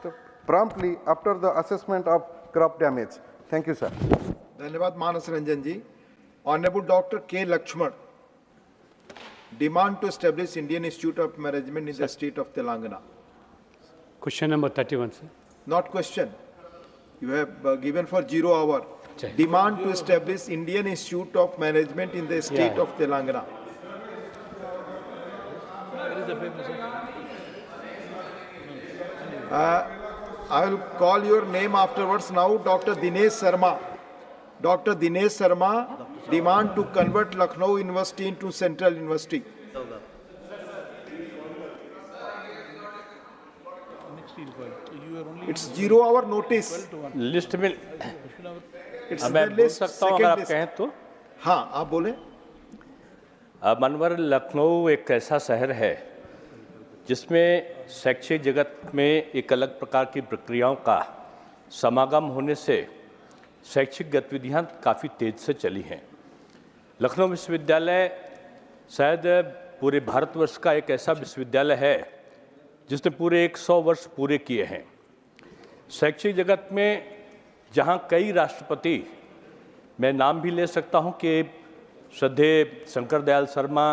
dispersed promptly after the assessment of crop damage. Thank you, sir. धन्यवाद मानस रंजन जी. Honorable Dr. K. Lakshman, demand to establish Indian Institute of Management in the state of Telangana. Question number 31, sir. Not question. You have given for 0 hour. Check. Demand to establish Indian Institute of Management in the state Yeah. of Telangana. I will call your name afterwards now. Dr. Dinesh Sharma. Dr. Dinesh Sharma, demand to convert Lucknow University into Central University. It's 0 hour notice. List में It's अब मैं the बोल list, सकता हूँ second अगर आप list. कहें तो। हाँ, आप बोले. मनवर, लखनऊ एक ऐसा शहर है जिसमें शैक्षिक जगत में एक अलग प्रकार की प्रक्रियाओं का समागम होने से शैक्षिक गतिविधियां काफ़ी तेज से चली हैं। लखनऊ विश्वविद्यालय शायद पूरे भारतवर्ष का एक ऐसा विश्वविद्यालय है जिसने पूरे 100 वर्ष पूरे किए हैं। शैक्षिक जगत में जहां कई राष्ट्रपति, मैं नाम भी ले सकता हूं कि श्रद्धेय शंकर दयाल शर्मा,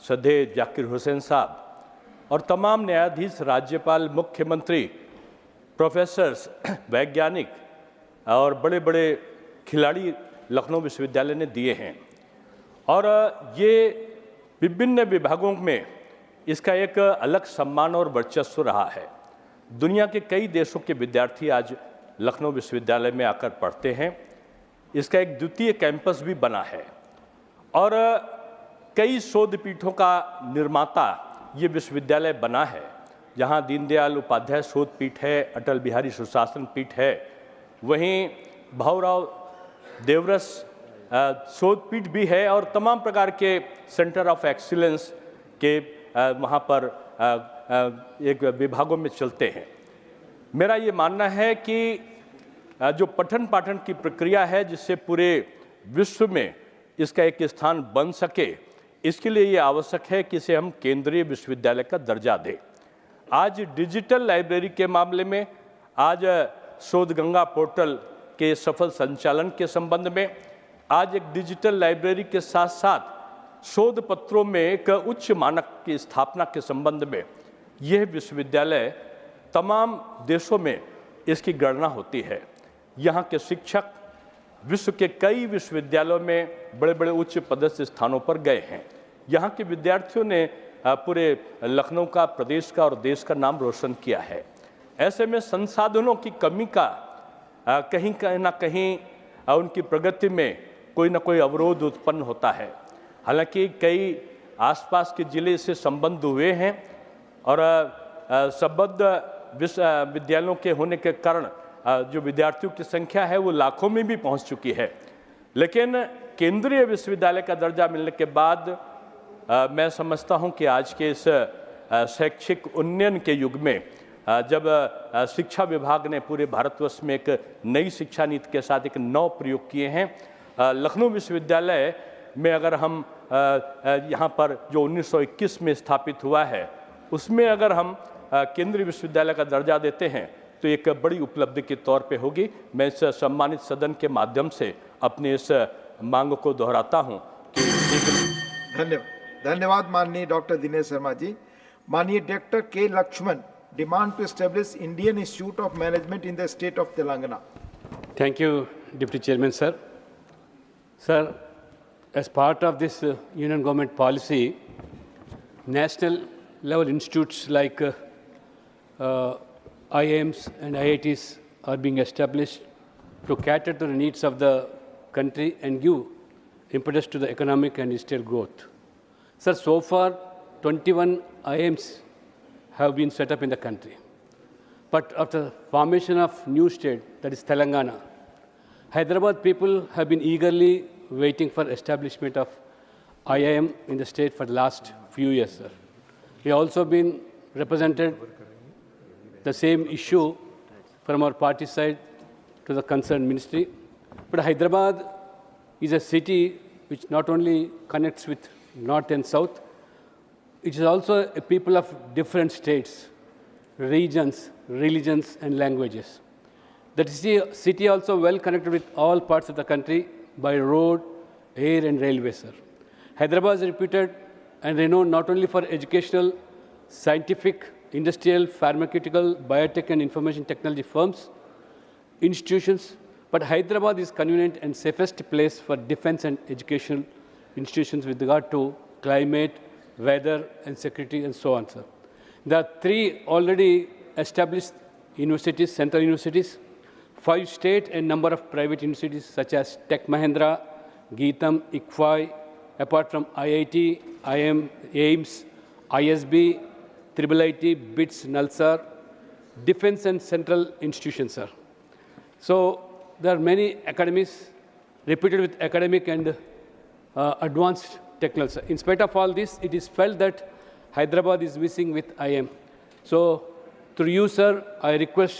श्रद्धेय जाकिर हुसैन साहब और तमाम न्यायाधीश, राज्यपाल, मुख्यमंत्री, प्रोफेसर्स, वैज्ञानिक और बड़े बड़े खिलाड़ी लखनऊ विश्वविद्यालय ने दिए हैं। और ये विभिन्न विभागों में इसका एक अलग सम्मान और वर्चस्व रहा है। दुनिया के कई देशों के विद्यार्थी आज लखनऊ विश्वविद्यालय में आकर पढ़ते हैं। इसका एक द्वितीय कैंपस भी बना है और कई शोध पीठों का निर्माता ये विश्वविद्यालय बना है, जहाँ दीनदयाल उपाध्याय शोध पीठ है, अटल बिहारी सुशासन पीठ है, वहीं भाऊराव देवरस शोध पीठ भी है और तमाम प्रकार के सेंटर ऑफ एक्सीलेंस के वहाँ पर एक विभागों में चलते हैं। मेरा ये मानना है कि जो पठन पाठन की प्रक्रिया है जिससे पूरे विश्व में इसका एक स्थान बन सके, इसके लिए ये आवश्यक है कि इसे हम केंद्रीय विश्वविद्यालय का दर्जा दें। आज डिजिटल लाइब्रेरी के मामले में, आज शोध गंगा पोर्टल के सफल संचालन के संबंध में, आज एक डिजिटल लाइब्रेरी के साथ साथ शोध पत्रों में एक उच्च मानक की स्थापना के संबंध में यह विश्वविद्यालय तमाम देशों में इसकी गणना होती है। यहाँ के शिक्षक विश्व के कई विश्वविद्यालयों में बड़े बड़े उच्च पदस्थ स्थानों पर गए हैं। यहाँ के विद्यार्थियों ने पूरे लखनऊ का, प्रदेश का और देश का नाम रोशन किया है। ऐसे में संसाधनों की कमी का कहीं ना कहीं उनकी प्रगति में कोई ना कोई अवरोध उत्पन्न होता है। हालांकि कई आसपास के जिले से संबद्ध हुए हैं और संबद्ध विश्वविद्यालयों के होने के कारण जो विद्यार्थियों की संख्या है वो लाखों में भी पहुंच चुकी है। लेकिन केंद्रीय विश्वविद्यालय का दर्जा मिलने के बाद मैं समझता हूं कि आज के इस शैक्षिक उन्नयन के युग में जब शिक्षा विभाग ने पूरे भारतवर्ष में एक नई शिक्षा नीति के साथ एक नव प्रयोग किए हैं, लखनऊ विश्वविद्यालय में अगर हम यहाँ पर जो 1921 में स्थापित हुआ है उसमें अगर हम केंद्रीय विश्वविद्यालय का दर्जा देते हैं तो एक बड़ी उपलब्धि के तौर पे होगी। मैं इस सम्मानित सदन के माध्यम से अपनी इस मांग को दोहराता हूं कि धन्यवाद माननीय डॉक्टर दिनेश शर्मा जी। माननीय doctor K Laxman, demand to establish Indian Institute of Management in the state of Telangana. Thank you, Deputy Chairman, sir. Sir, as part of this union government policy, national level institutes like IIMs and IITs are being established to cater to the needs of the country and give impetus to the economic and industrial growth. Sir, so far 21 IIMs have been set up in the country. But after the formation of new state, that is Telangana, Hyderabad people have been eagerly waiting for establishment of IIM in the state for the last few years, sir. We have also been represented the same issue from our party side to the concerned ministry. But Hyderabad is a city which not only connects with north and south, it is also a people of different states. regions, religions, and languages. The city also well connected with all parts of the country by road, air, and railway, sir. Hyderabad is reputed and renowned not only for educational, scientific, industrial, pharmaceutical, biotech, and information technology firms, institutions, but Hyderabad is convenient and safest place for defense and educational institutions with regard to climate, weather, and security, and so on, sir. There are 3 already established universities, central universities, 5 state and number of private universities such as Tech Mahindra, Geetam, ICFI, apart from IIT, IM, AIMS, ISB, IIIT, BITS, NALSAR, defense and central institutions, sir. So there are many academies reputed with academic and advanced technology. In spite of all this, it is felt that Hyderabad is missing with IM. So through you, sir, I request